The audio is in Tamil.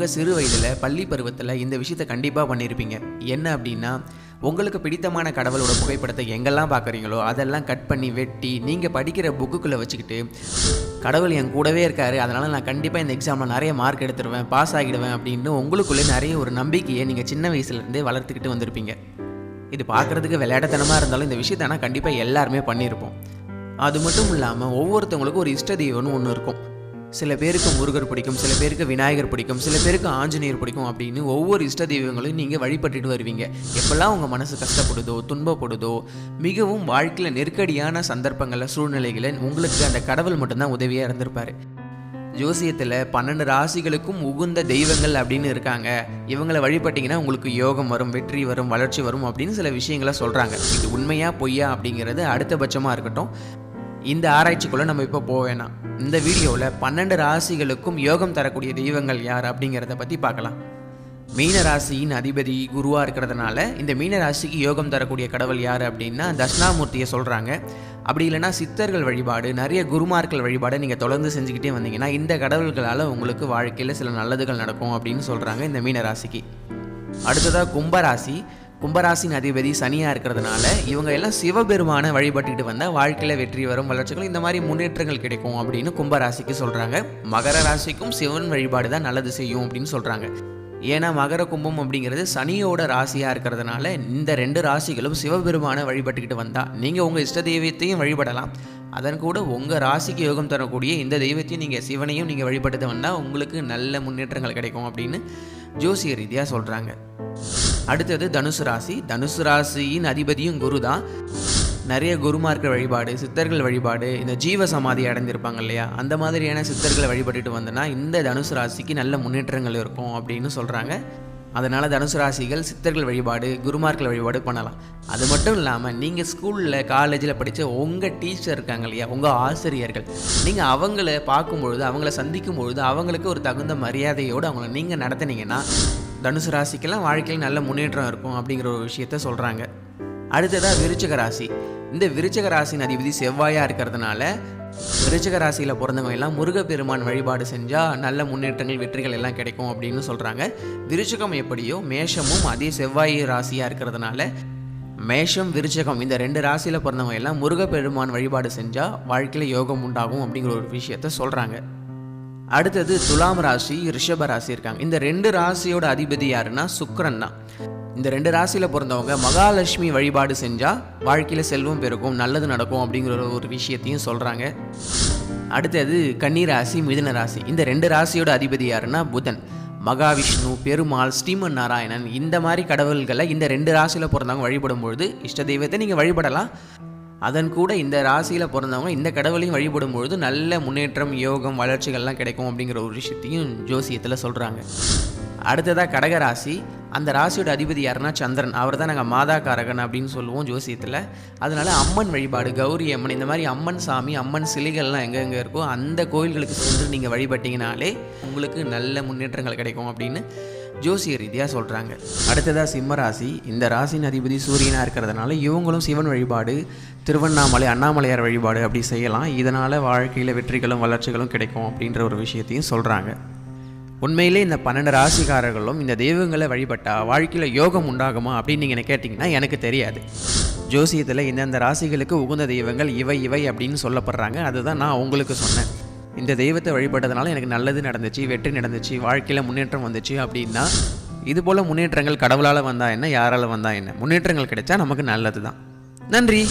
உங்கள் சிறு வயதில் பள்ளி பருவத்தில் இந்த விஷயத்தை கண்டிப்பாக பண்ணியிருப்பீங்க. என்ன அப்படின்னா, உங்களுக்கு பிடித்தமான கடவுளோட புகைப்படத்தை எங்கெல்லாம் பார்க்குறீங்களோ அதெல்லாம் கட் பண்ணி வெட்டி நீங்கள் படிக்கிற புக்குக்குள்ளே வச்சுக்கிட்டு, கடவுள் என் கூடவே இருக்கார், அதனால் நான் கண்டிப்பாக இந்த எக்ஸாமில் நிறைய மார்க் எடுத்துருவேன், பாஸ் ஆகிடுவேன் அப்படின்னு உங்களுக்குள்ளே நிறைய ஒரு நம்பிக்கையை நீங்கள் சின்ன வயசுலேருந்தே வளர்த்துக்கிட்டு வந்திருப்பீங்க. இது பார்க்குறதுக்கு விளையாட்டுத்தனமாக இருந்தாலும் இந்த விஷயத்தை ஆனால் கண்டிப்பாக எல்லாருமே பண்ணியிருப்போம். அது மட்டும் இல்லாமல் ஒவ்வொருத்தவங்களுக்கும் ஒரு இஷ்ட தெய்வம்னு ஒன்று இருக்கும். சில பேருக்கு முருகர் பிடிக்கும், சில பேருக்கு விநாயகர் பிடிக்கும், சில பேருக்கு ஆஞ்சநேயர் பிடிக்கும் அப்படின்னு ஒவ்வொரு இஷ்ட தெய்வங்களையும் நீங்கள் வழிபட்டுட்டு வருவீங்க. எப்பெல்லாம் உங்கள் மனசு கஷ்டப்படுதோ, துன்பப்படுதோ, மிகவும் வாழ்க்கையில் நெருக்கடியான சந்தர்ப்பங்களில், சூழ்நிலைகளில் உங்களுக்கு அந்த கடவுள் மட்டும்தான் உதவியாக இருந்திருப்பார். ஜோசியத்தில் 12 ராசிகளுக்கும் உகுந்த தெய்வங்கள் அப்படின்னு இருக்காங்க. இவங்களை வழிபட்டிங்கன்னா உங்களுக்கு யோகம் வரும், வெற்றி வரும், வளர்ச்சி வரும் அப்படின்னு சில விஷயங்களை சொல்கிறாங்க. இது உண்மையா பொய்யா அப்படிங்கிறது அடுத்தபட்சமாக இருக்கட்டும். இந்த ஆராய்ச்சிக்குள்ளே நம்ம இப்போ போக வேணாம். இந்த வீடியோவில் 12 ராசிகளுக்கும் யோகம் தரக்கூடிய தெய்வங்கள் யார் அப்படிங்கிறத பற்றி பார்க்கலாம். மீன ராசியின் அதிபதி குருவாக இருக்கிறதுனால இந்த மீன ராசிக்கு யோகம் தரக்கூடிய கடவுள் யார் அப்படின்னா தட்சிணாமூர்த்தியை சொல்கிறாங்க. அப்படி இல்லைனா சித்தர்கள் வழிபாடு, நிறைய குருமார்கள் வழிபாடு நீங்கள் தொடர்ந்து செஞ்சுக்கிட்டே வந்தீங்கன்னா இந்த கடவுள்களால் உங்களுக்கு வாழ்க்கையில் சில நல்லதுகள் நடக்கும் அப்படின்னு சொல்கிறாங்க இந்த மீன ராசிக்கு. அடுத்ததாக கும்பராசி. கும்பராசின் அதிபதி சனியாக இருக்கிறதுனால இவங்க எல்லாம் சிவபெருமானை வழிபட்டுக்கிட்டு வந்தால் வாழ்க்கையில் வெற்றி வரும், வளர்ச்சிகள், இந்த மாதிரி முன்னேற்றங்கள் கிடைக்கும் அப்படின்னு கும்பராசிக்கு சொல்கிறாங்க. மகர ராசிக்கும் சிவன் வழிபாடு தான் நல்லது செய்யும் அப்படின்னு சொல்கிறாங்க. ஏன்னா மகர கும்பம் அப்படிங்கிறது சனியோட ராசியாக இருக்கிறதுனால இந்த 2 ராசிகளும் சிவபெருமானை வழிபட்டுக்கிட்டு வந்தால் நீங்கள் உங்கள் இஷ்ட தெய்வத்தையும் வழிபடலாம். அதன் கூட உங்கள் ராசிக்கு யோகம் தரக்கூடிய இந்த தெய்வத்தையும் நீங்கள் சிவனையும் நீங்கள் வழிபட்டு வந்தால் உங்களுக்கு நல்ல முன்னேற்றங்கள் கிடைக்கும் அப்படின்னு ஜோசிய ரீதியாக சொல்கிறாங்க. அடுத்தது தனுசு ராசி. தனுசு ராசியின் அதிபதியும் குரு தான். நிறைய குருமார்கள் வழிபாடு, சித்தர்கள் வழிபாடு, இந்த ஜீவ சமாதி அடைந்திருப்பாங்க இல்லையா, அந்த மாதிரியான சித்தர்களை வழிபட்டுட்டு வந்தோன்னா இந்த தனுசு ராசிக்கு நல்ல முன்னேற்றங்கள் இருக்கும் அப்படின்னு சொல்கிறாங்க. அதனால் தனுசு ராசிகள் சித்தர்கள் வழிபாடு, குருமார்கள் வழிபாடு பண்ணலாம். அது மட்டும் இல்லாமல் நீங்கள் ஸ்கூலில், காலேஜில் படித்த உங்கள் டீச்சர் இருக்காங்க இல்லையா, உங்கள் ஆசிரியர்கள், நீங்கள் அவங்கள பார்க்கும்பொழுது, அவங்கள சந்திக்கும் பொழுது அவங்களுக்கு ஒரு தகுந்த மரியாதையோடு அவங்கள நீங்கள் நடத்துனீங்கன்னா தனுசு ராசிக்கெல்லாம் வாழ்க்கையில் நல்ல முன்னேற்றம் இருக்கும் அப்படிங்கிற ஒரு விஷயத்த சொல்கிறாங்க. அடுத்ததாக விருச்சிக ராசி. இந்த விருச்சிக ராசியின் அதிபதி செவ்வாயாக இருக்கிறதுனால விருச்சிக ராசியில் பிறந்தவங்க எல்லாம் முருகப்பெருமான் வழிபாடு செஞ்சால் நல்ல முன்னேற்றங்கள், வெற்றிகள் எல்லாம் கிடைக்கும் அப்படின்னு சொல்கிறாங்க. விருச்சிகம் எப்படியோ மேஷமும் அதே செவ்வாய் ராசியாக இருக்கிறதுனால மேஷம், விருச்சிகம் இந்த 2 ராசியில் பிறந்தவங்க எல்லாம் முருகப்பெருமான் வழிபாடு செஞ்சால் வாழ்க்கையில் யோகம் உண்டாகும் அப்படிங்கிற ஒரு விஷயத்த சொல்கிறாங்க. அடுத்தது துலாம் ராசி, ரிஷப ராசி இருக்காங்க. இந்த 2 ராசியோட அதிபதி யாருன்னா சுக்கிரன் தான். இந்த 2 ராசியில் பிறந்தவங்க மகாலட்சுமி வழிபாடு செஞ்சால் வாழ்க்கையில் செல்வம் பெருக்கும், நல்லது நடக்கும் அப்படிங்கிற ஒரு விஷயத்தையும் சொல்கிறாங்க. அடுத்தது கன்னிராசி, மிதுன ராசி. இந்த 2 ராசியோட அதிபதி யாருன்னா புதன். மகாவிஷ்ணு, பெருமாள், ஸ்ரீமன் நாராயணன் இந்த மாதிரி கடவுள்களை இந்த 2 ராசியில் பிறந்தவங்க வழிபடும் பொழுது இஷ்ட தெய்வத்தை நீங்கள் வழிபடலாம். அதன் கூட இந்த ராசியில் பிறந்தவங்க இந்த கடவுளையும் வழிபடும் பொழுது நல்ல முன்னேற்றம், யோகம், வளர்ச்சிகள்லாம் கிடைக்கும் அப்படிங்கிற ஒரு விஷயத்தையும் ஜோசியத்தில் சொல்கிறாங்க. அடுத்ததாக கடகராசி. அந்த ராசியோட அதிபதி யாருன்னா சந்திரன். அவர் தான் நாங்கள் மாதாக்காரகன் அப்படின்னு சொல்லுவோம் ஜோசியத்தில். அதனால் அம்மன் வழிபாடு, கௌரி அம்மன், இந்த மாதிரி அம்மன் சாமி, அம்மன் சிலைகள்லாம் எங்கெங்கே இருக்கோ அந்த கோயில்களுக்கு சென்று நீங்கள் வழிபட்டிங்கனாலே உங்களுக்கு நல்ல முன்னேற்றங்கள் கிடைக்கும் அப்படின்னு ஜோசிய ரீதியாக சொல்கிறாங்க. அடுத்ததாக சிம்மராசி. இந்த ராசியின் அதிபதி சூரியனாக இருக்கிறதுனால இவங்களும் சிவன் வழிபாடு, திருவண்ணாமலை, அண்ணாமலையார் வழிபாடு அப்படி செய்யலாம். இதனால் வாழ்க்கையில் வெற்றிகளும் வளர்ச்சிகளும் கிடைக்கும் அப்படின்ற ஒரு விஷயத்தையும் சொல்கிறாங்க. உண்மையிலே இந்த 12 ராசிக்காரர்களும் இந்த தெய்வங்களை வழிபட்டால் வாழ்க்கையில் யோகம் உண்டாகுமா அப்படின்னு நீங்கள் கேட்டிங்கன்னா எனக்கு தெரியாது. ஜோசியத்தில் இந்தந்த ராசிகளுக்கு உகந்த தெய்வங்கள் இவை அப்படின்னு சொல்லப்படுறாங்க. அதுதான் நான் உங்களுக்கு சொன்னேன். இந்த தெய்வத்தை வழிபட்டதுனால எனக்கு நல்லது நடந்துச்சு, வெற்றி நடந்துச்சு, வாழ்க்கையில் முன்னேற்றம் வந்துச்சு அப்படின்னா இதுபோல் முன்னேற்றங்கள் கடவுளால் வந்தால் என்ன, யாரால் வந்தால் என்ன, முன்னேற்றங்கள் கிடைச்சா நமக்கு நல்லது தான். நன்றி.